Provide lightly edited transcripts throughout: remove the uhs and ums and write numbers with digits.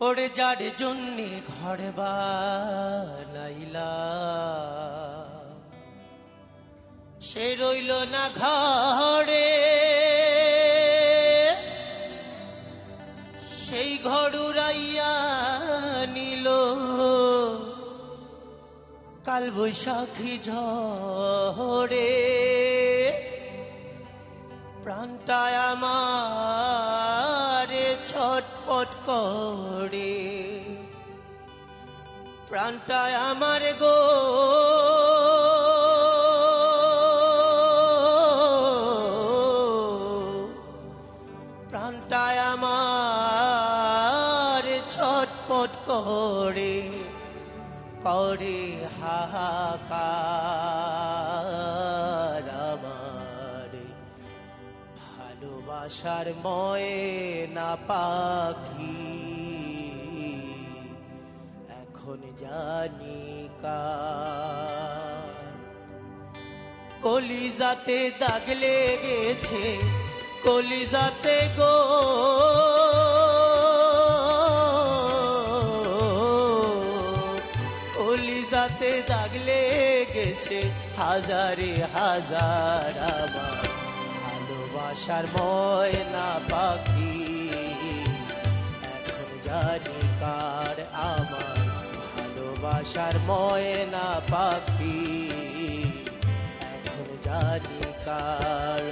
ওরে যার জন্যে ঘর বানাইলা সে রইল না ঘরে, সেই ঘর উড়াইয়া নিল কাল বৈশাখী ঝড়ে। প্রাণটা আমার ছটপট করে, প্রাণটা আমার গো প্রাণটা আমার ছটপট করে, করে হাহাকার আমার ভালোবাসার ময়না পাখি এখন জানি কার। কলিজাতে দাগ লেগেছে, কলিজাতে গো কলিজাতে দাগ লেগেছে হাজারে হাজার আমার ভালোবাসার ময়না পাখি এখন জানি কার। আমার ভালোবাসার ময়না পাখি এখন জানি কার।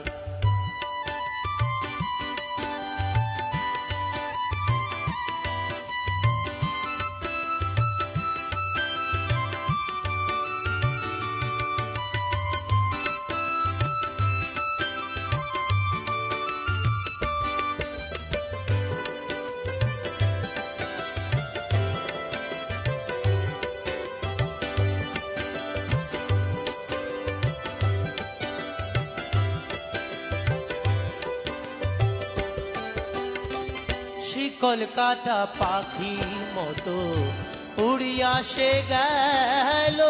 কলকাতা পাখির মতো উড়িয়া সে গেল,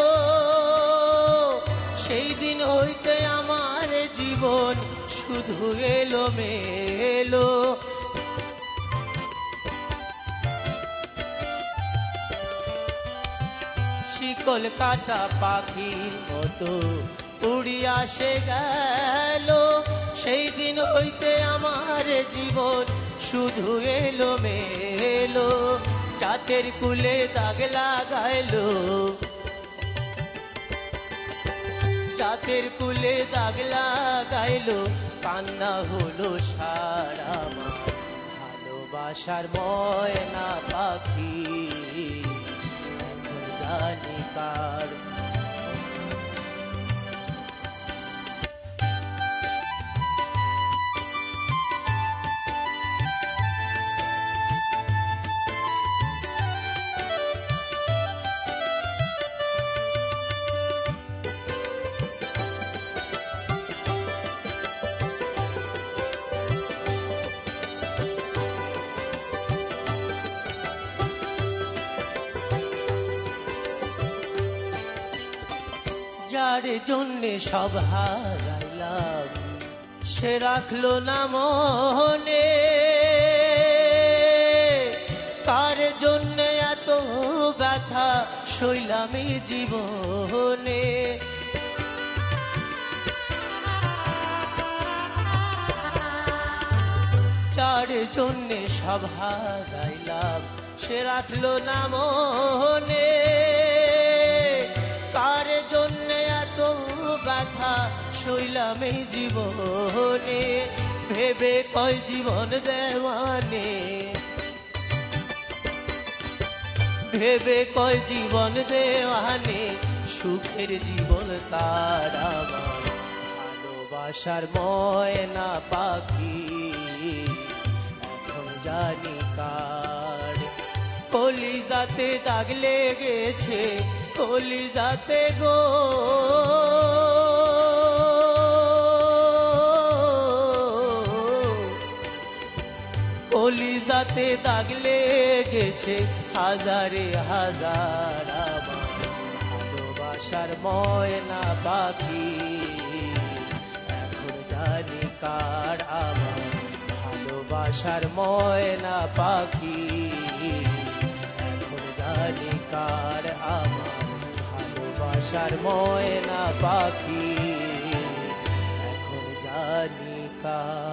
সেই দিন হইতে আমার জীবন শুধু এলো মেলো। কলকাতা পাখির মতো উড়িয়া সে গেল, সেই দিন হইতে আমার জীবন শুধু এলো মেলো। চাঁদের কুলে দাগ লাগাইলো, চাঁদের কুলে দাগ লাগাইলো, কান্না হলো সারা আমার ভালোবাসার ময়না পাখি এখন জানি কার। যার জন্যে সব হারাইলাম সে রাখলো না মনে, কার জন্যে এত ব্যথা সইলাম এই জীবনে। যার জন্যে সব হারাইলাম সে রাখলো না মনে, কার জন্যে এত ব্যথা সইলাম এই জীবনে। ভেবে কয় জীবন দেওয়ানে, ভেবে কয় জীবন দেওয়ানে, সুখের জীবন তার আমার ভালোবাসার ময়না পাখি এখন জানি কার। কলিজাতে দাগ লেগেছে, কলিজাতে গো কলিজাতে দাগ লেগেছে হাজারে হাজার আমার ভালোবাসার ময়না পাখি এখন জানি কার। আমার ভালোবাসার ময়না পাখি ভালোবাসার ময়না পাখি এখন জানি কার।